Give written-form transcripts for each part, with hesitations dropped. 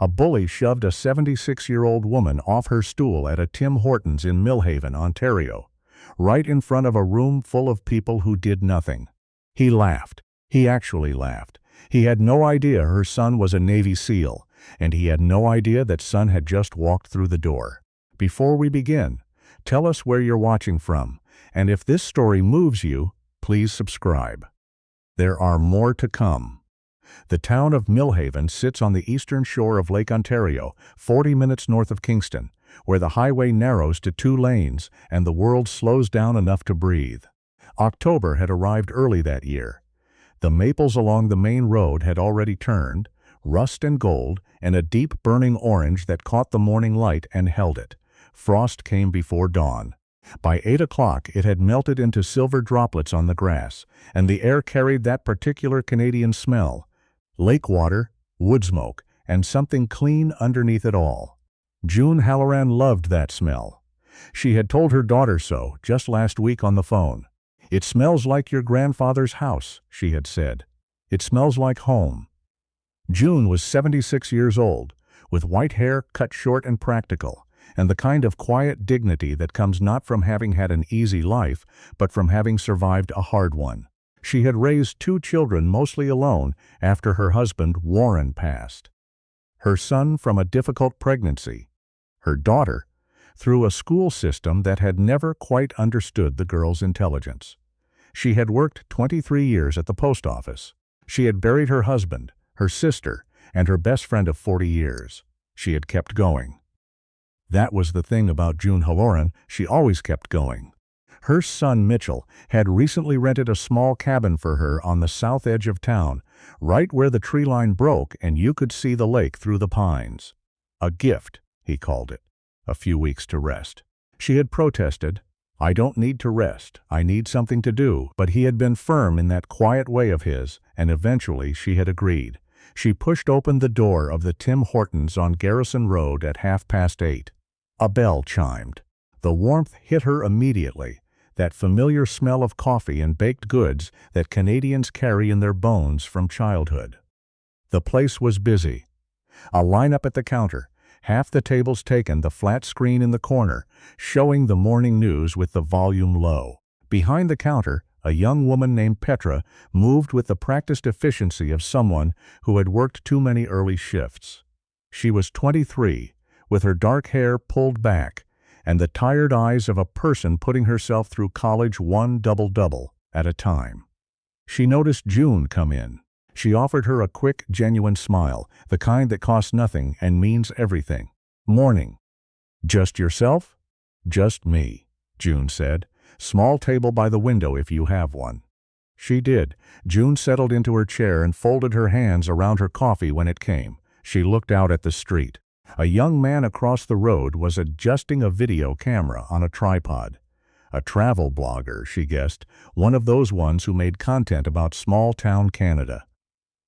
A bully shoved a 76-year-old woman off her stool at a Tim Hortons in Millhaven, Ontario, right in front of a room full of people who did nothing. He laughed. He actually laughed. He had no idea her son was a Navy SEAL, and he had no idea that son had just walked through the door. Before we begin, tell us where you're watching from, and if this story moves you, please subscribe. There are more to come. The town of Millhaven sits on the eastern shore of Lake Ontario, 40 minutes north of Kingston, where the highway narrows to 2 lanes and the world slows down enough to breathe. October had arrived early that year. The maples along the main road had already turned, rust and gold, and a deep burning orange that caught the morning light and held it. Frost came before dawn. By 8 o'clock it had melted into silver droplets on the grass, and the air carried that particular Canadian smell: lake water, wood smoke, and something clean underneath it all. June Halloran loved that smell. She had told her daughter so just last week on the phone. "It smells like your grandfather's house," she had said. "It smells like home." June was 76 years old, with white hair cut short and practical, and the kind of quiet dignity that comes not from having had an easy life, but from having survived a hard one. She had raised 2 children mostly alone after her husband, Warren, passed. Her son from a difficult pregnancy. Her daughter through a school system that had never quite understood the girl's intelligence. She had worked 23 years at the post office. She had buried her husband, her sister, and her best friend of 40 years. She had kept going. That was the thing about June Halloran, she always kept going. Her son, Mitchell, had recently rented a small cabin for her on the south edge of town, right where the tree line broke and you could see the lake through the pines. A gift, he called it. A few weeks to rest. She had protested, "I don't need to rest, I need something to do," but he had been firm in that quiet way of his, and eventually she had agreed. She pushed open the door of the Tim Hortons on Garrison Road at 8:30. A bell chimed. The warmth hit her immediately, that familiar smell of coffee and baked goods that Canadians carry in their bones from childhood. The place was busy. A lineup at the counter, half the tables taken, the flat screen in the corner, showing the morning news with the volume low. Behind the counter, a young woman named Petra moved with the practiced efficiency of someone who had worked too many early shifts. She was 23, with her dark hair pulled back, and the tired eyes of a person putting herself through college one double-double at a time. She noticed June come in. She offered her a quick, genuine smile, the kind that costs nothing and means everything. "Morning." "Just yourself?" "Just me," June said. "Small table by the window if you have one." She did. June settled into her chair and folded her hands around her coffee when it came. She looked out at the street. A young man across the road was adjusting a video camera on a tripod. A travel blogger, she guessed, one of those ones who made content about small-town Canada.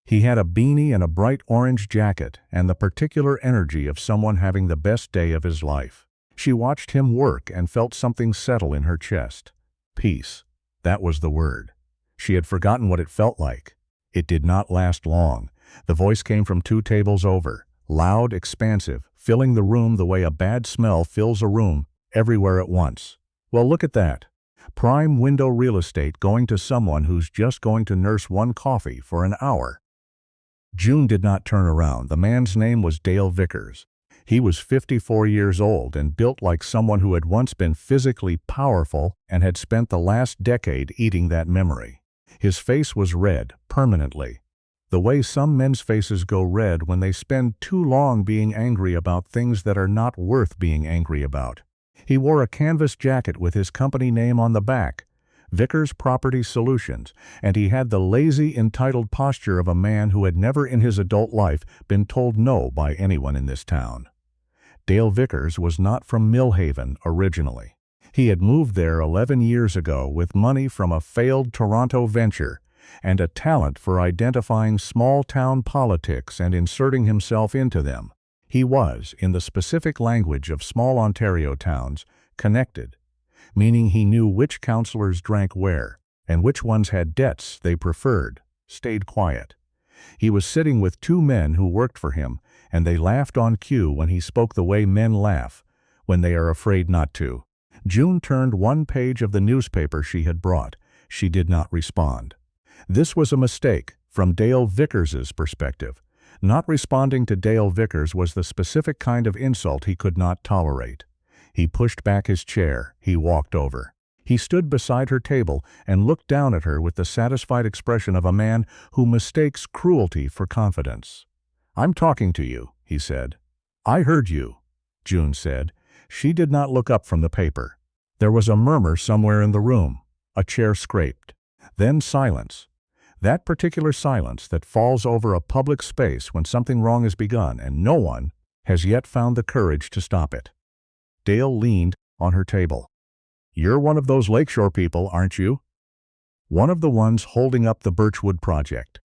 He had a beanie and a bright orange jacket and the particular energy of someone having the best day of his life. She watched him work and felt something settle in her chest. Peace. That was the word. She had forgotten what it felt like. It did not last long. The voice came from 2 tables over. Loud, expansive, filling the room the way a bad smell fills a room, everywhere at once. "Well, look at that. Prime window real estate going to someone who's just going to nurse one coffee for an hour." June did not turn around. The man's name was Dale Vickers. He was 54 years old and built like someone who had once been physically powerful and had spent the last decade eating that memory. His face was red, permanently. The way some men's faces go red when they spend too long being angry about things that are not worth being angry about. He wore a canvas jacket with his company name on the back, Vickers Property Solutions, and he had the lazy, entitled posture of a man who had never in his adult life been told no by anyone in this town. Dale Vickers was not from Millhaven originally. He had moved there 11 years ago with money from a failed Toronto venture and a talent for identifying small-town politics and inserting himself into them. He was, in the specific language of small Ontario towns, connected, meaning he knew which councillors drank where, and which ones had debts they preferred, stayed quiet. He was sitting with 2 men who worked for him, and they laughed on cue when he spoke the way men laugh, when they are afraid not to. June turned one page of the newspaper she had brought. She did not respond. This was a mistake, from Dale Vickers's perspective. Not responding to Dale Vickers was the specific kind of insult he could not tolerate. He pushed back his chair. He walked over. He stood beside her table and looked down at her with the satisfied expression of a man who mistakes cruelty for confidence. "I'm talking to you," he said. "I heard you," June said. She did not look up from the paper. There was a murmur somewhere in the room. A chair scraped. Then silence. That particular silence that falls over a public space when something wrong has begun and no one has yet found the courage to stop it. Dale leaned on her table. "You're one of those Lakeshore people, aren't you?" One of the ones holding up the Birchwood Project.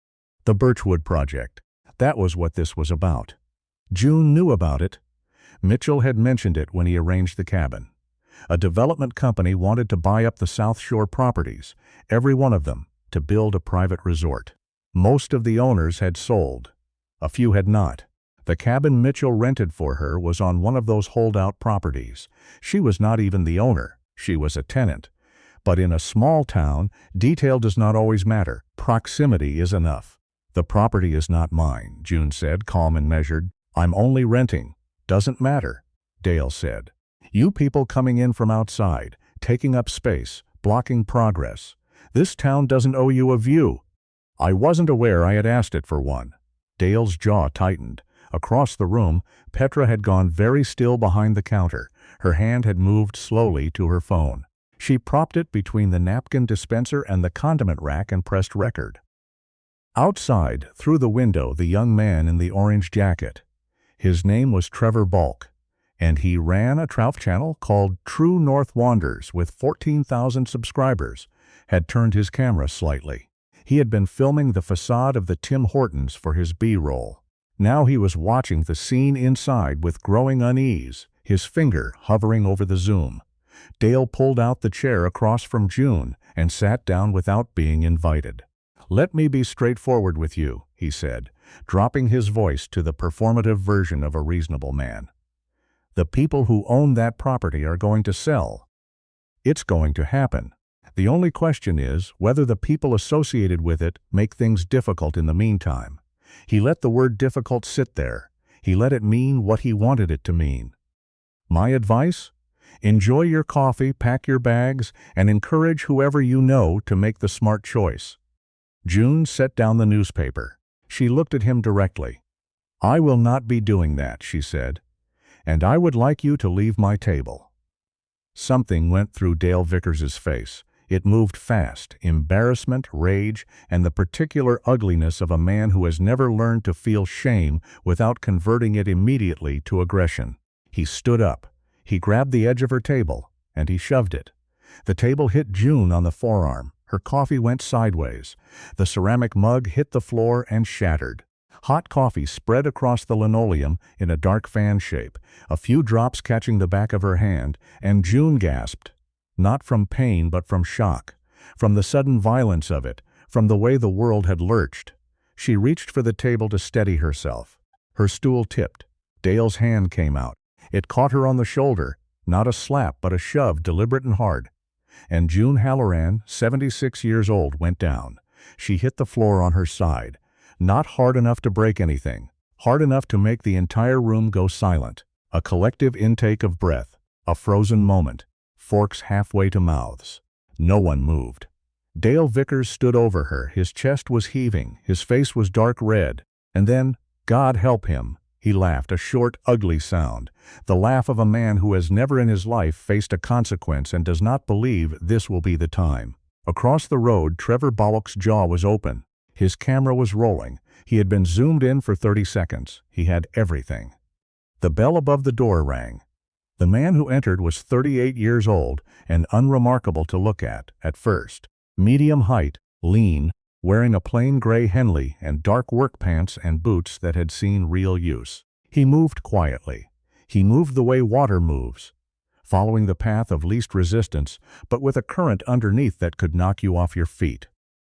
The Birchwood Project. That was what this was about. June knew about it. Mitchell had mentioned it when he arranged the cabin. A development company wanted to buy up the South Shore properties, every one of them, to build a private resort. Most of the owners had sold. A few had not. The cabin Mitchell rented for her was on one of those holdout properties. She was not even the owner. She was a tenant. But in a small town, detail does not always matter. Proximity is enough. "The property is not mine," June said, calm and measured. "I'm only renting." "Doesn't matter," Dale said. "You people coming in from outside, taking up space, blocking progress. This town doesn't owe you a view." "I wasn't aware I had asked it for one." Dale's jaw tightened. Across the room, Petra had gone very still behind the counter. Her hand had moved slowly to her phone. She propped it between the napkin dispenser and the condiment rack and pressed record. Outside, through the window, the young man in the orange jacket. His name was Trevor Bulk, and he ran a trout channel called True North Wanders with 14,000 subscribers, had turned his camera slightly. He had been filming the facade of the Tim Hortons for his B-roll. Now he was watching the scene inside with growing unease, his finger hovering over the zoom. Dale pulled out the chair across from June and sat down without being invited. "Let me be straightforward with you," he said, dropping his voice to the performative version of a reasonable man. "The people who own that property are going to sell. It's going to happen. The only question is whether the people associated with it make things difficult in the meantime." He let the word difficult sit there. He let it mean what he wanted it to mean. "My advice? Enjoy your coffee, pack your bags, and encourage whoever you know to make the smart choice." June set down the newspaper. She looked at him directly. "I will not be doing that," she said. "And I would like you to leave my table." Something went through Dale Vickers's face. It moved fast, embarrassment, rage, and the particular ugliness of a man who has never learned to feel shame without converting it immediately to aggression. He stood up. He grabbed the edge of her table, and he shoved it. The table hit June on the forearm. Her coffee went sideways. The ceramic mug hit the floor and shattered. Hot coffee spread across the linoleum in a dark fan shape, a few drops catching the back of her hand, and June gasped. Not from pain, but from shock, from the sudden violence of it, from the way the world had lurched. She reached for the table to steady herself. Her stool tipped. Dale's hand came out. It caught her on the shoulder, not a slap, but a shove, deliberate and hard. And June Halloran, 76 years old, went down. She hit the floor on her side. Not hard enough to break anything, hard enough to make the entire room go silent. A collective intake of breath, a frozen moment. Forks halfway to mouths. No one moved. Dale Vickers stood over her. His chest was heaving. His face was dark red. And then, God help him, he laughed, a short, ugly sound. The laugh of a man who has never in his life faced a consequence and does not believe this will be the time. Across the road, Trevor Bullock's jaw was open. His camera was rolling. He had been zoomed in for 30 seconds. He had everything. The bell above the door rang. The man who entered was 38 years old and unremarkable to look at first. Medium height, lean, wearing a plain gray Henley and dark work pants and boots that had seen real use. He moved quietly. He moved the way water moves, following the path of least resistance, but with a current underneath that could knock you off your feet.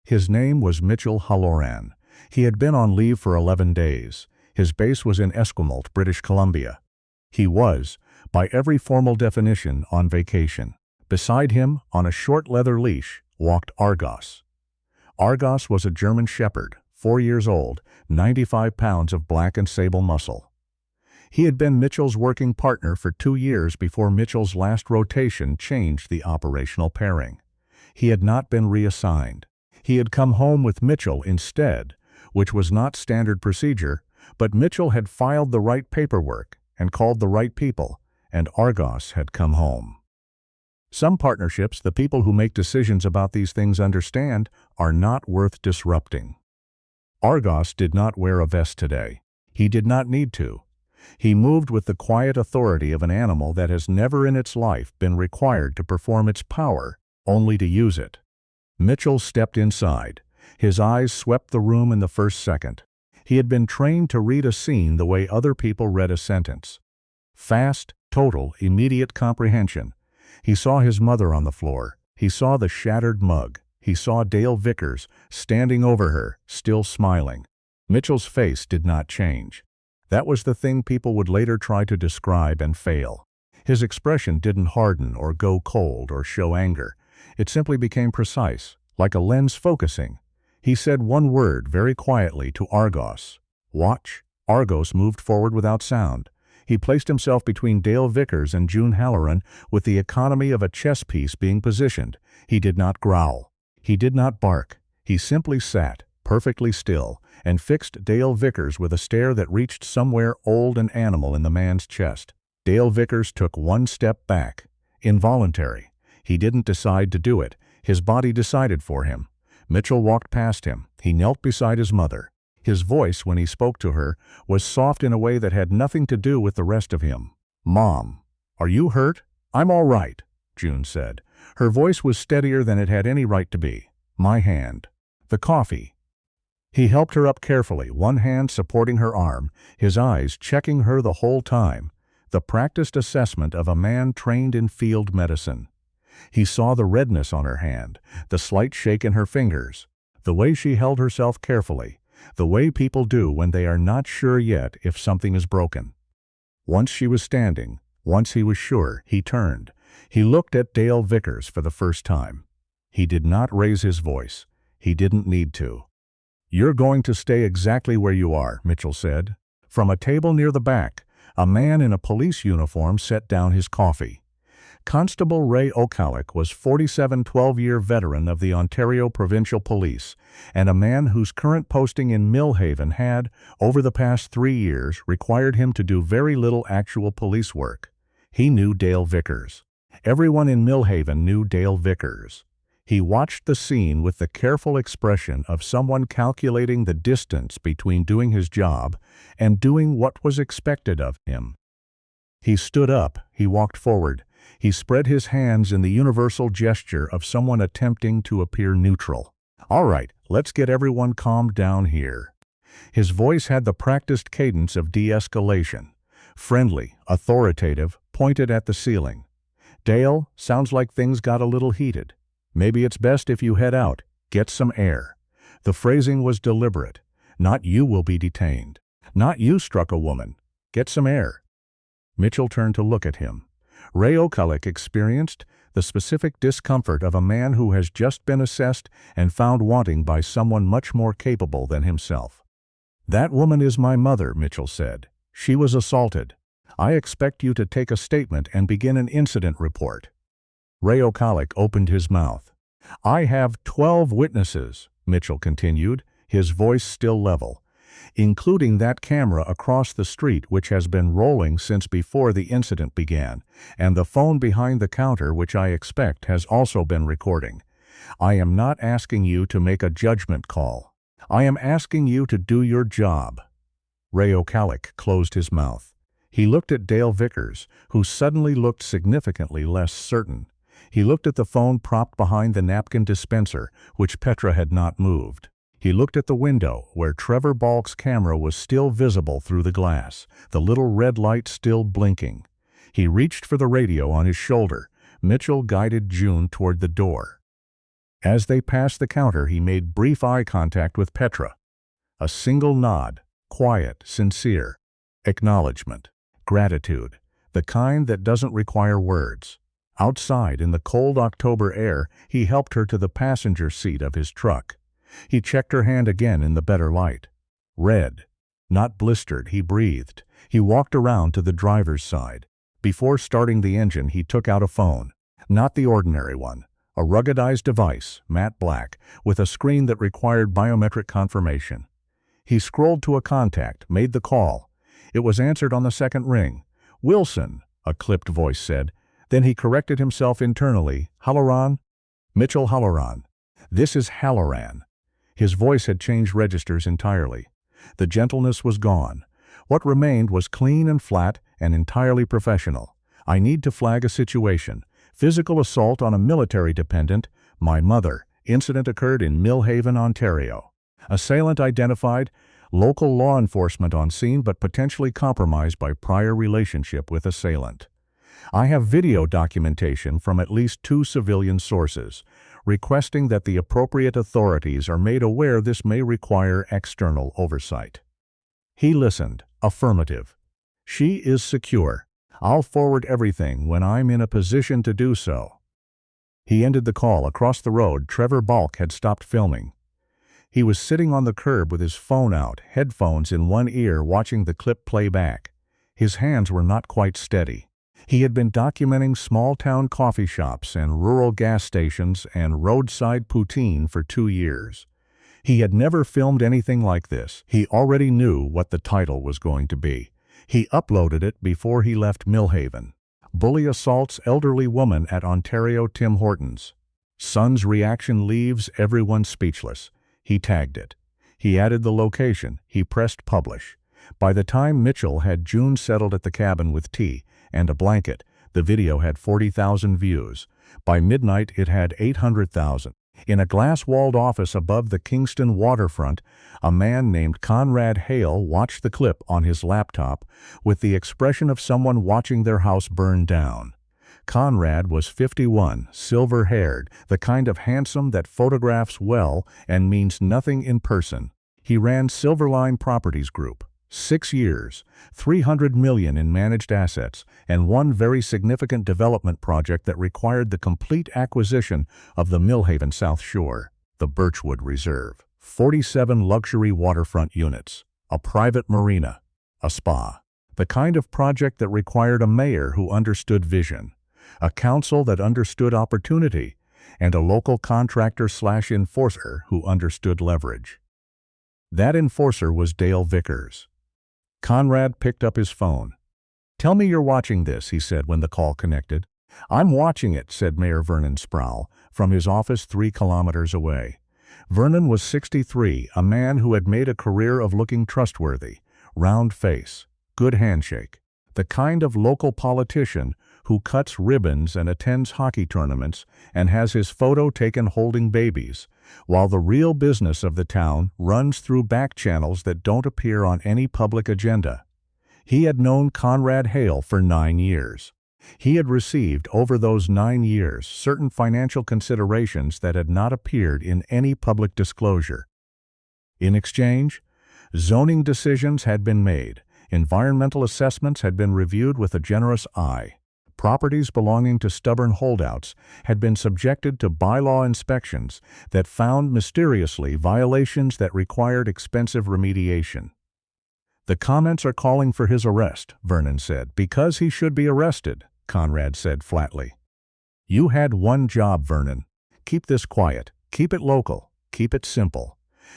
His name was Mitchell Halloran. He had been on leave for 11 days. His base was in Esquimalt, British Columbia. He was, by every formal definition, on vacation. Beside him, on a short leather leash, walked Argos. Argos was a German shepherd, 4 years old, 95 pounds of black and sable muscle. He had been Mitchell's working partner for 2 years before Mitchell's last rotation changed the operational pairing. He had not been reassigned. He had come home with Mitchell instead, which was not standard procedure, but Mitchell had filed the right paperwork and called the right people, and Argos had come home. Some partnerships, the people who make decisions about these things understand, are not worth disrupting. Argos did not wear a vest today. He did not need to. He moved with the quiet authority of an animal that has never in its life been required to perform its power, only to use it. Mitchell stepped inside. His eyes swept the room in the first second. He had been trained to read a scene the way other people read a sentence. Fast, total, immediate comprehension. He saw his mother on the floor. He saw the shattered mug. He saw Dale Vickers standing over her, still smiling. Mitchell's face did not change. That was the thing people would later try to describe and fail. His expression didn't harden or go cold or show anger. It simply became precise, like a lens focusing. He said one word very quietly to Argos. "Watch." Argos moved forward without sound. He placed himself between Dale Vickers and June Halloran with the economy of a chess piece being positioned. He did not growl. He did not bark. He simply sat, perfectly still, and fixed Dale Vickers with a stare that reached somewhere old and animal in the man's chest. Dale Vickers took one step back. Involuntary. He didn't decide to do it. His body decided for him. Mitchell walked past him. He knelt beside his mother. His voice, when he spoke to her, was soft in a way that had nothing to do with the rest of him. "Mom, are you hurt?" "I'm all right," June said. Her voice was steadier than it had any right to be. "My hand." "The coffee." He helped her up carefully, one hand supporting her arm, his eyes checking her the whole time. The practiced assessment of a man trained in field medicine. He saw the redness on her hand, the slight shake in her fingers, the way she held herself carefully, the way people do when they are not sure yet if something is broken. Once she was standing, once he was sure, he turned. He looked at Dale Vickers for the first time. He did not raise his voice. He didn't need to. "You're going to stay exactly where you are," Mitchell said. From a table near the back, a man in a police uniform set down his coffee. Constable Ray O'Callagh was 47 12-year veteran of the Ontario Provincial Police, and a man whose current posting in Millhaven had, over the past 3 years, required him to do very little actual police work. He knew Dale Vickers. Everyone in Millhaven knew Dale Vickers. He watched the scene with the careful expression of someone calculating the distance between doing his job and doing what was expected of him. He stood up, he walked forward. He spread his hands in the universal gesture of someone attempting to appear neutral. "All right, let's get everyone calmed down here." His voice had the practiced cadence of de-escalation. Friendly, authoritative, pointed at the ceiling. "Dale, sounds like things got a little heated. Maybe it's best if you head out, get some air." The phrasing was deliberate. Not "you will be detained." Not "you struck a woman." Get some air. Mitchell turned to look at him. Ray O'Callagh experienced the specific discomfort of a man who has just been assessed and found wanting by someone much more capable than himself. "That woman is my mother," Mitchell said. "She was assaulted. I expect you to take a statement and begin an incident report." Ray O'Callagh opened his mouth. "I have 12 witnesses," Mitchell continued, his voice still level, "including that camera across the street which has been rolling since before the incident began, and the phone behind the counter which I expect has also been recording. I am not asking you to make a judgment call. I am asking you to do your job." Ray O'Callagh closed his mouth. He looked at Dale Vickers, who suddenly looked significantly less certain. He looked at the phone propped behind the napkin dispenser, which Petra had not moved. He looked at the window, where Trevor Balk's camera was still visible through the glass, the little red light still blinking. He reached for the radio on his shoulder. Mitchell guided June toward the door. As they passed the counter, he made brief eye contact with Petra. A single nod. quiet, sincere. Acknowledgement. Gratitude. The kind that doesn't require words. Outside, in the cold October air, he helped her to the passenger seat of his truck. He checked her hand again in the better light. Red. Not blistered, he breathed. He walked around to the driver's side. Before starting the engine, he took out a phone. Not the ordinary one. A ruggedized device, matte black, with a screen that required biometric confirmation. He scrolled to a contact, made the call. It was answered on the second ring. "Wilson," a clipped voice said. Then he corrected himself internally. "Halloran?" "Mitchell Halloran." "This is Halloran." His voice had changed registers entirely. The gentleness was gone. What remained was clean and flat and entirely professional. "I need to flag a situation. Physical assault on a military dependent, my mother. Incident occurred in Millhaven, Ontario. Assailant identified, local law enforcement on scene but potentially compromised by prior relationship with assailant. I have video documentation from at least 2 civilian sources, requesting that the appropriate authorities are made aware this may require external oversight." He listened. Affirmative. "She is secure. I'll forward everything when I'm in a position to do so." He ended the call. Across the road, Trevor Balk had stopped filming. He was sitting on the curb with his phone out, headphones in one ear, watching the clip play back. His hands were not quite steady. He had been documenting small-town coffee shops and rural gas stations and roadside poutine for 2 years. He had never filmed anything like this. He already knew what the title was going to be. He uploaded it before he left Millhaven. "Bully assaults elderly woman at Ontario Tim Hortons. Son's reaction leaves everyone speechless." He tagged it. He added the location. He pressed publish. By the time Mitchell had June settled at the cabin with tea and a blanket, the video had 40,000 views. By midnight, it had 800,000. In a glass-walled office above the Kingston waterfront, a man named Conrad Hale watched the clip on his laptop with the expression of someone watching their house burn down. Conrad was 51, silver-haired, the kind of handsome that photographs well and means nothing in person. He ran Silverline Properties Group. 6 years, $300 million in managed assets, and one very significant development project that required the complete acquisition of the Millhaven South Shore, the Birchwood Reserve. 47 luxury waterfront units, a private marina, a spa. The kind of project that required a mayor who understood vision, a council that understood opportunity, and a local contractor/enforcer who understood leverage. That enforcer was Dale Vickers. Conrad picked up his phone. "Tell me you're watching this," he said when the call connected. "I'm watching it," said Mayor Vernon Sproul, from his office 3 kilometers away. Vernon was 63, a man who had made a career of looking trustworthy, round face, good handshake, the kind of local politician who cuts ribbons and attends hockey tournaments and has his photo taken holding babies, while the real business of the town runs through back channels that don't appear on any public agenda. He had known Conrad Hale for 9 years. He had received, over those 9 years, certain financial considerations that had not appeared in any public disclosure. In exchange, zoning decisions had been made, environmental assessments had been reviewed with a generous eye. Properties belonging to stubborn holdouts had been subjected to bylaw inspections that found mysteriously violations that required expensive remediation. "The comments are calling for his arrest," Vernon said. "Because he should be arrested," Conrad said flatly. "You had one job, Vernon. Keep this quiet. Keep it local. Keep it simple.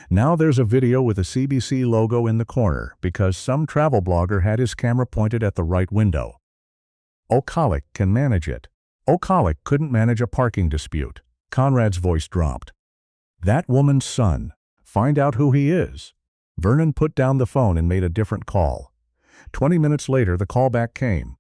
Now there's a video with a CBC logo in the corner because some travel blogger had his camera pointed at the right window. O'Collick can manage it. O'Collick couldn't manage a parking dispute." Conrad's voice dropped. "That woman's son. Find out who he is." Vernon put down the phone and made a different call. 20 minutes later, the callback came.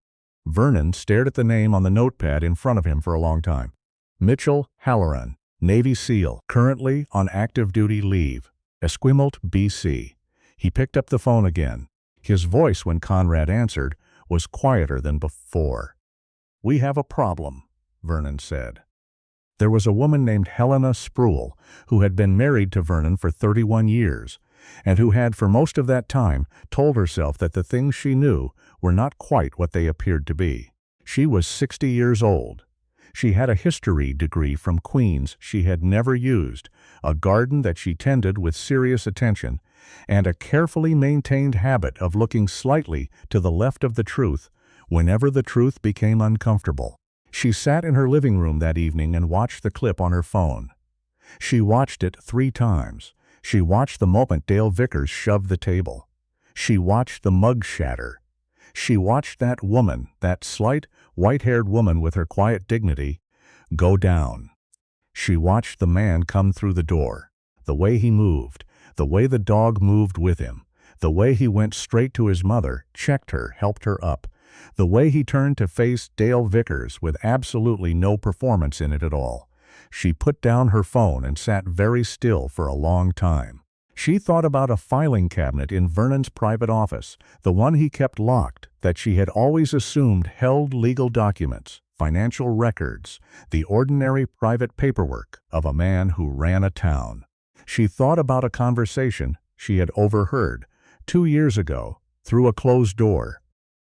Vernon stared at the name on the notepad in front of him for a long time. Mitchell Halloran, Navy SEAL, currently on active duty leave, Esquimalt, BC. He picked up the phone again. His voice, when Conrad answered, was quieter than before. "We have a problem," Vernon said. There was a woman named Helena Sproul who had been married to Vernon for 31 years. and who had for most of that time told herself that the things she knew were not quite what they appeared to be. She was 60 years old. She had a history degree from Queens she had never used, a garden that she tended with serious attention, and a carefully maintained habit of looking slightly to the left of the truth whenever the truth became uncomfortable. She sat in her living room that evening and watched the clip on her phone. She watched it 3 times. She watched the moment Dale Vickers shoved the table. She watched the mug shatter. She watched that woman, that slight, white-haired woman with her quiet dignity, go down. She watched the man come through the door, the way he moved, the way the dog moved with him, the way he went straight to his mother, checked her, helped her up, the way he turned to face Dale Vickers with absolutely no performance in it at all. She put down her phone and sat very still for a long time. She thought about a filing cabinet in Vernon's private office, the one he kept locked, that she had always assumed held legal documents, financial records, the ordinary private paperwork of a man who ran a town. She thought about a conversation she had overheard 2 years ago through a closed door.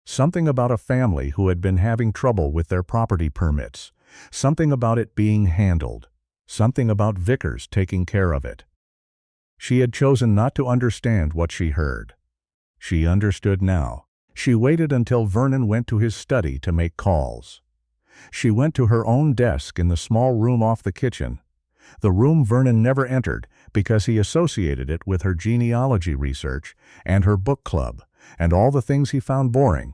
Something about a family who had been having trouble with their property permits. Something about it being handled. Something about Vickers taking care of it. She had chosen not to understand what she heard. She understood now. She waited until Vernon went to his study to make calls. She went to her own desk in the small room off the kitchen, the room Vernon never entered because he associated it with her genealogy research and her book club and all the things he found boring.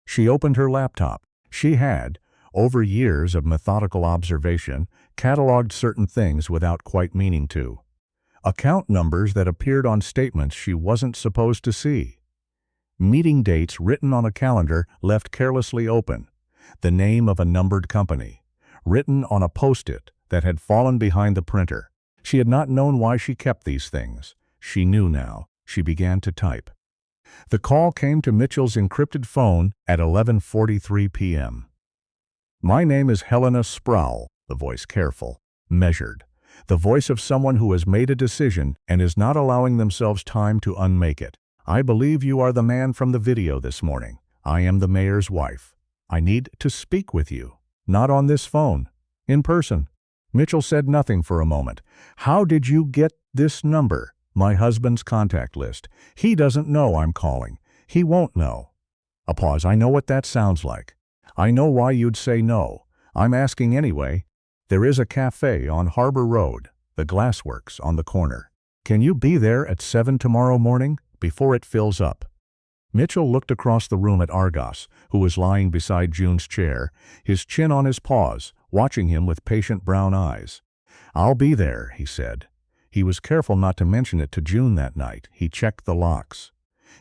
She opened her laptop. She had, over years of methodical observation, cataloged certain things without quite meaning to. Account numbers that appeared on statements she wasn't supposed to see. Meeting dates written on a calendar left carelessly open. The name of a numbered company, written on a post-it that had fallen behind the printer. She had not known why she kept these things. She knew now. She began to type. The call came to Mitchell's encrypted phone at 11:43 p.m. "My name is Helena Sproul," the voice careful, measured. The voice of someone who has made a decision and is not allowing themselves time to unmake it. "I believe you are the man from the video this morning. I am the mayor's wife. I need to speak with you. Not on this phone. In person." Mitchell said nothing for a moment. "How did you get this number?" "My husband's contact list. He doesn't know I'm calling. He won't know." A pause. "I know what that sounds like. I know why you'd say no. I'm asking anyway. There is a cafe on Harbor Road, the glassworks on the corner. Can you be there at 7 tomorrow morning, before it fills up?" Mitchell looked across the room at Argos, who was lying beside June's chair, his chin on his paws, watching him with patient brown eyes. "I'll be there," he said. He was careful not to mention it to June that night. He checked the locks.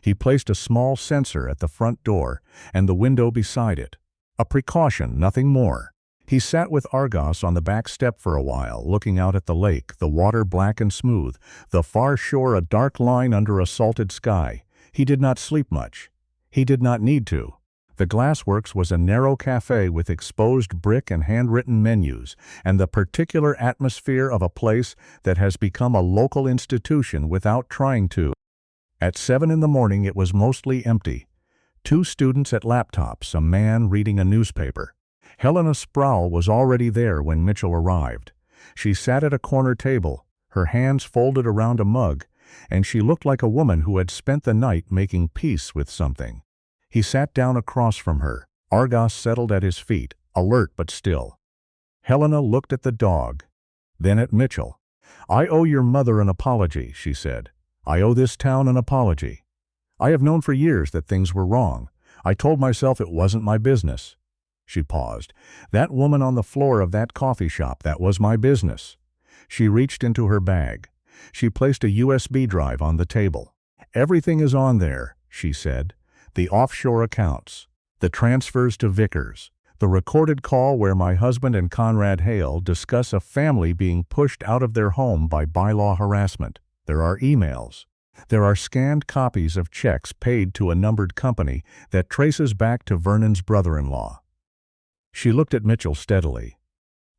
He placed a small sensor at the front door and the window beside it. A precaution, nothing more. He sat with Argos on the back step for a while, looking out at the lake, the water black and smooth, the far shore a dark line under a salted sky. He did not sleep much. He did not need to. The Glassworks was a narrow cafe with exposed brick and handwritten menus, and the particular atmosphere of a place that has become a local institution without trying to. At 7 in the morning it was mostly empty. 2 students at laptops, a man reading a newspaper. Helena Sproul was already there when Mitchell arrived. She sat at a corner table, her hands folded around a mug, and she looked like a woman who had spent the night making peace with something. He sat down across from her. Argos settled at his feet, alert but still. Helena looked at the dog, then at Mitchell. "I owe your mother an apology," she said. "I owe this town an apology. I have known for years that things were wrong. I told myself it wasn't my business." She paused. "That woman on the floor of that coffee shop, that was my business." She reached into her bag. She placed a USB drive on the table. "Everything is on there," she said. "The offshore accounts, the transfers to Vickers, the recorded call where my husband and Conrad Hale discuss a family being pushed out of their home by bylaw harassment. There are emails. There are scanned copies of checks paid to a numbered company that traces back to Vernon's brother-in-law." She looked at Mitchell steadily.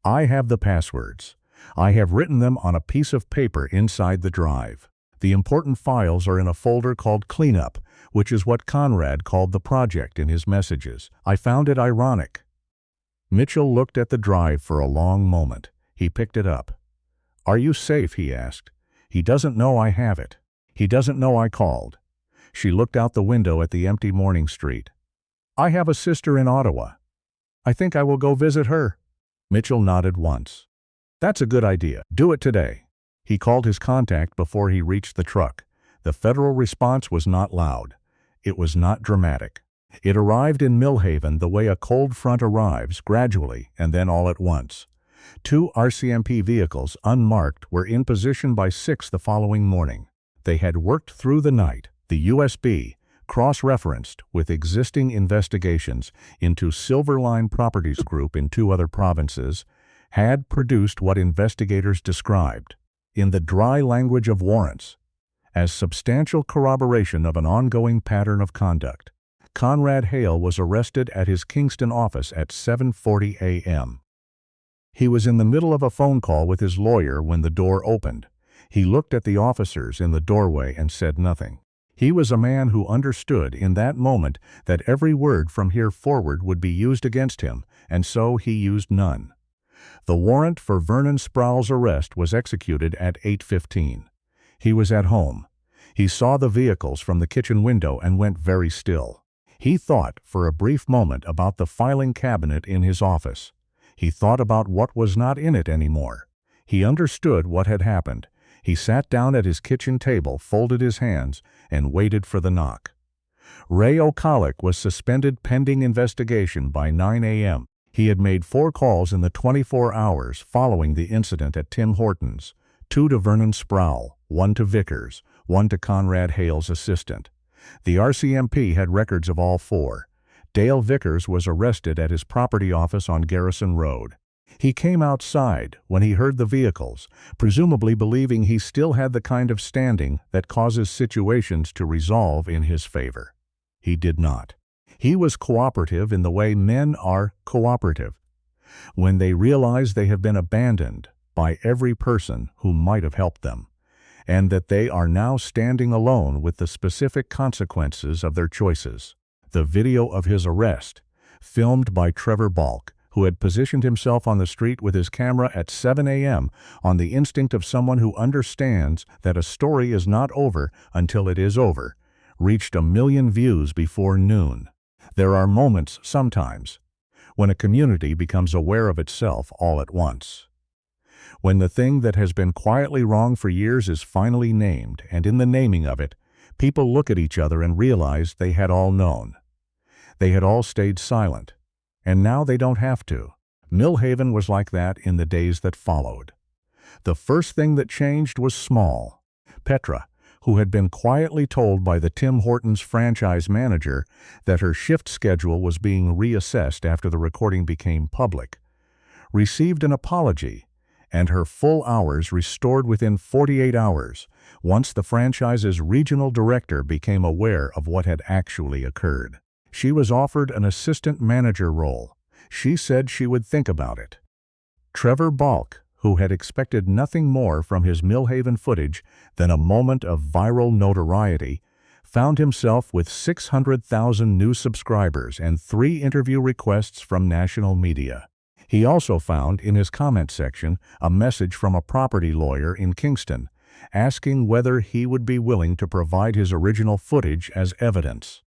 "I have the passwords. I have written them on a piece of paper inside the drive. The important files are in a folder called Cleanup, which is what Conrad called the project in his messages. I found it ironic. Mitchell looked at the drive for a long moment. He picked it up. Are you safe? He asked. He doesn't know I have it. He doesn't know I called. She looked out the window at the empty morning street. I have a sister in Ottawa. I think I will go visit her. Mitchell nodded once. That's a good idea. Do it today. He called his contact before he reached the truck. The federal response was not loud. It was not dramatic. It arrived in Millhaven the way a cold front arrives, gradually and then all at once. 2 RCMP vehicles, unmarked, were in position by 6 the following morning. They had worked through the night. The USB, cross-referenced with existing investigations into Silverline Properties Group in 2 other provinces, had produced what investigators described, in the dry language of warrants, as substantial corroboration of an ongoing pattern of conduct. Conrad Hale was arrested at his Kingston office at 7:40 a.m. He was in the middle of a phone call with his lawyer when the door opened. He looked at the officers in the doorway and said nothing. He was a man who understood in that moment that every word from here forward would be used against him, and so he used none. The warrant for Vernon Sproul's arrest was executed at 8:15. He was at home. He saw the vehicles from the kitchen window and went very still. He thought for a brief moment about the filing cabinet in his office. He thought about what was not in it anymore. He understood what had happened. He sat down at his kitchen table, folded his hands, and waited for the knock. Ray O'Culloch was suspended pending investigation by 9 a.m. He had made 4 calls in the 24 hours following the incident at Tim Hortons, 2 to Vernon Sproul, 1 to Vickers, 1 to Conrad Hale's assistant. The RCMP had records of all 4. Dale Vickers was arrested at his property office on Garrison Road. He came outside when he heard the vehicles, presumably believing he still had the kind of standing that causes situations to resolve in his favor. He did not. He was cooperative in the way men are cooperative, when they realize they have been abandoned by every person who might have helped them, and that they are now standing alone with the specific consequences of their choices. The video of his arrest, filmed by Trevor Balk, who had positioned himself on the street with his camera at 7 a.m. on the instinct of someone who understands that a story is not over until it is over, reached 1 million views before noon. There are moments, sometimes, when a community becomes aware of itself all at once. When the thing that has been quietly wrong for years is finally named, and in the naming of it, people look at each other and realize they had all known. They had all stayed silent. And now they don't have to. Millhaven was like that in the days that followed. The first thing that changed was small. Petra, who had been quietly told by the Tim Hortons franchise manager that her shift schedule was being reassessed after the recording became public, received an apology and her full hours restored within 48 hours once the franchise's regional director became aware of what had actually occurred. She was offered an assistant manager role. She said she would think about it. Trevor Balk, who had expected nothing more from his Millhaven footage than a moment of viral notoriety, found himself with 600,000 new subscribers and 3 interview requests from national media. He also found in his comment section a message from a property lawyer in Kingston, asking whether he would be willing to provide his original footage as evidence.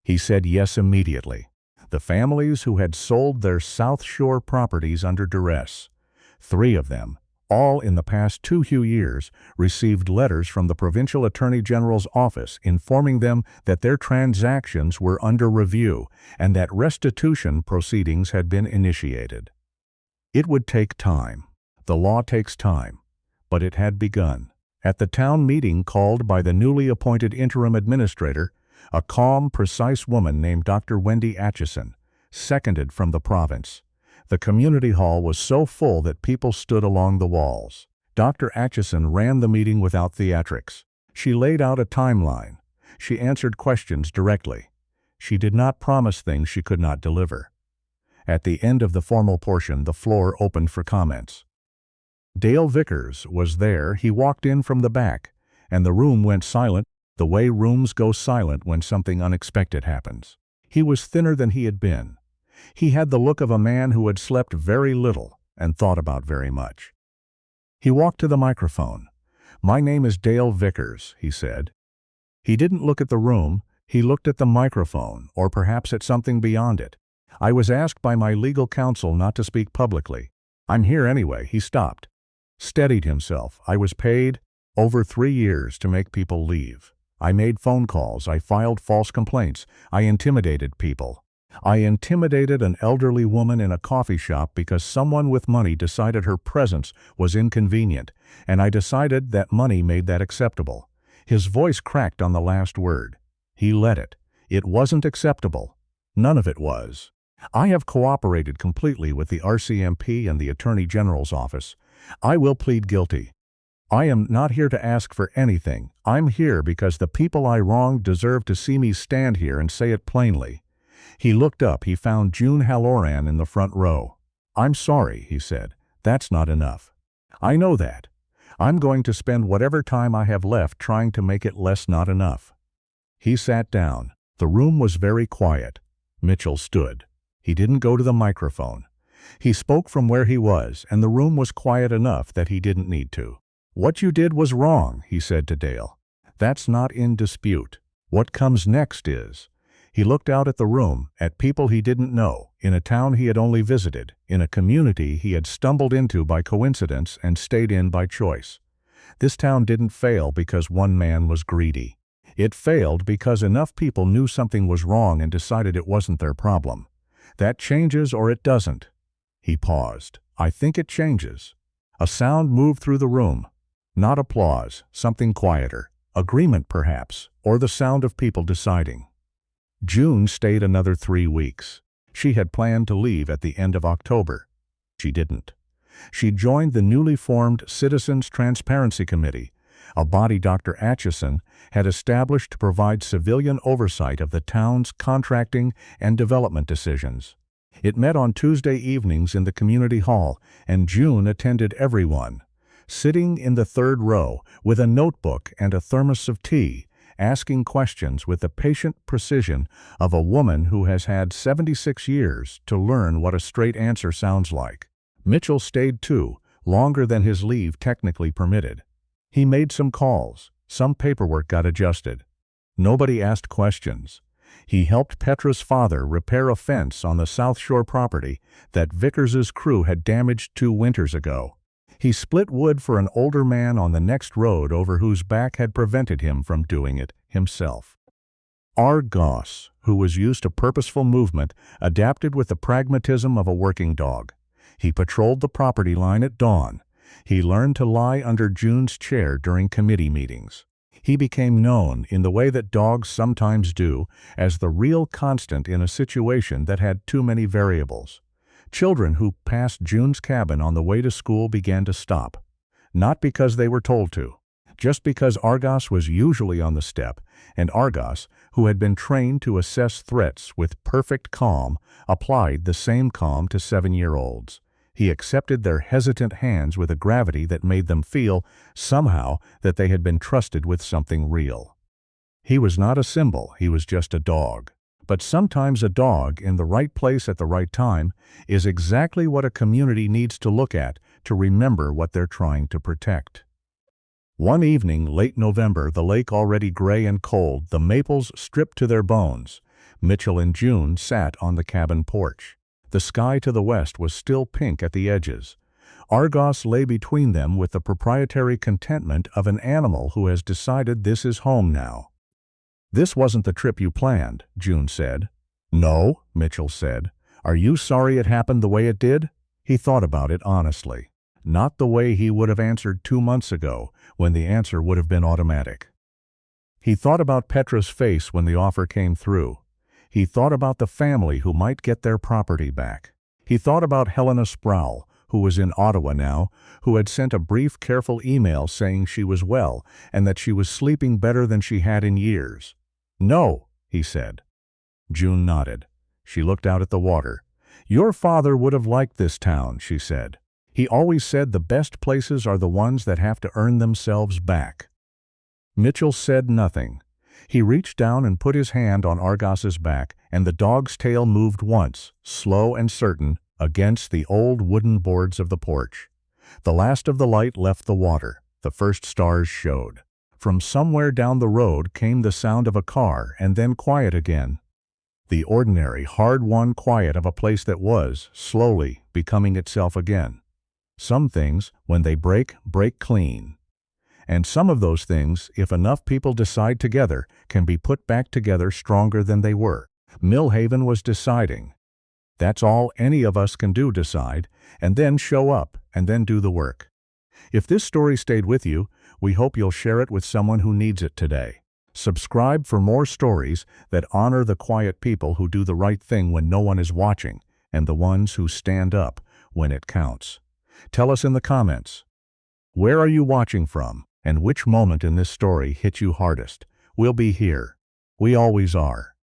He said yes immediately. The families who had sold their South Shore properties under duress, 3 of them, all in the past 2 years, received letters from the Provincial Attorney General's office informing them that their transactions were under review and that restitution proceedings had been initiated. It would take time. The law takes time, but it had begun. At the town meeting called by the newly appointed interim administrator, a calm, precise woman named Dr. Wendy Atchison, seconded from the province. The community hall was so full that people stood along the walls. Dr. Atchison ran the meeting without theatrics. She laid out a timeline. She answered questions directly. She did not promise things she could not deliver. At the end of the formal portion, the floor opened for comments. Dale Vickers was there. He walked in from the back, and the room went silent, the way rooms go silent when something unexpected happens. He was thinner than he had been. He had the look of a man who had slept very little and thought about very much. He walked to the microphone. "My name is Dale Vickers," he said. He didn't look at the room, he looked at the microphone, or perhaps at something beyond it. "I was asked by my legal counsel not to speak publicly. I'm here anyway." He stopped, steadied himself. "I was paid over 3 years to make people leave. I made phone calls, I filed false complaints, I intimidated people. I intimidated an elderly woman in a coffee shop because someone with money decided her presence was inconvenient, and I decided that money made that acceptable." His voice cracked on the last word. He let it. It wasn't acceptable. None of it was. "I have cooperated completely with the RCMP and the Attorney General's office. I will plead guilty. I am not here to ask for anything. I'm here because the people I wronged deserve to see me stand here and say it plainly." He looked up. He found June Halloran in the front row. "I'm sorry," he said. "That's not enough. I know that. I'm going to spend whatever time I have left trying to make it less not enough." He sat down. The room was very quiet. Mitchell stood. He didn't go to the microphone. He spoke from where he was, and the room was quiet enough that he didn't need to. "What you did was wrong," he said to Dale. "That's not in dispute. What comes next is—" He looked out at the room, at people he didn't know, in a town he had only visited, in a community he had stumbled into by coincidence and stayed in by choice. This town didn't fail because one man was greedy. It failed because enough people knew something was wrong and decided it wasn't their problem. That changes or it doesn't. He paused. "I think it changes." A sound moved through the room. Not applause, something quieter. Agreement, perhaps, or the sound of people deciding. June stayed another 3 weeks. She had planned to leave at the end of October. She didn't. She joined the newly formed Citizens Transparency Committee, a body Dr. Atchison had established to provide civilian oversight of the town's contracting and development decisions. It met on Tuesday evenings in the community hall, and June attended every one. Sitting in the third row, with a notebook and a thermos of tea, asking questions with the patient precision of a woman who has had 76 years to learn what a straight answer sounds like. Mitchell stayed too, longer than his leave technically permitted. He made some calls. Some paperwork got adjusted. Nobody asked questions. He helped Petra's father repair a fence on the South Shore property that Vickers's crew had damaged 2 winters ago. He split wood for an older man on the next road over whose back had prevented him from doing it himself. Goss, who was used to purposeful movement, adapted with the pragmatism of a working dog. He patrolled the property line at dawn. He learned to lie under June's chair during committee meetings. He became known, in the way that dogs sometimes do, as the real constant in a situation that had too many variables. Children who passed June's cabin on the way to school began to stop. Not because they were told to, just because Goss was usually on the step, and Goss, who had been trained to assess threats with perfect calm, applied the same calm to 7-year-olds. He accepted their hesitant hands with a gravity that made them feel, somehow, that they had been trusted with something real. He was not a symbol, he was just a dog. But sometimes a dog, in the right place at the right time, is exactly what a community needs to look at to remember what they're trying to protect. One evening, late November, the lake already gray and cold, the maples stripped to their bones, Mitchell and June sat on the cabin porch. The sky to the west was still pink at the edges. Goss lay between them with the proprietary contentment of an animal who has decided this is home now. "This wasn't the trip you planned," June said. "No," Mitchell said. "Are you sorry it happened the way it did?" He thought about it honestly. Not the way he would have answered 2 months ago, when the answer would have been automatic. He thought about Petra's face when the offer came through. He thought about the family who might get their property back. He thought about Helena Sproul, who was in Ottawa now, who had sent a brief, careful email saying she was well and that she was sleeping better than she had in years. "No," he said. June nodded. She looked out at the water. "Your father would have liked this town," she said. "He always said the best places are the ones that have to earn themselves back." Mitchell said nothing. He reached down and put his hand on Argos's back, and the dog's tail moved once, slow and certain, against the old wooden boards of the porch. The last of the light left the water. The first stars showed. From somewhere down the road came the sound of a car, and then quiet again. The ordinary, hard-won quiet of a place that was, slowly, becoming itself again. Some things, when they break, break clean. And some of those things, if enough people decide together, can be put back together stronger than they were. Millhaven was deciding. That's all any of us can do, decide, and then show up, and then do the work. If this story stayed with you, we hope you'll share it with someone who needs it today. Subscribe for more stories that honor the quiet people who do the right thing when no one is watching, and the ones who stand up when it counts. Tell us in the comments. Where are you watching from, and which moment in this story hit you hardest? We'll be here. We always are.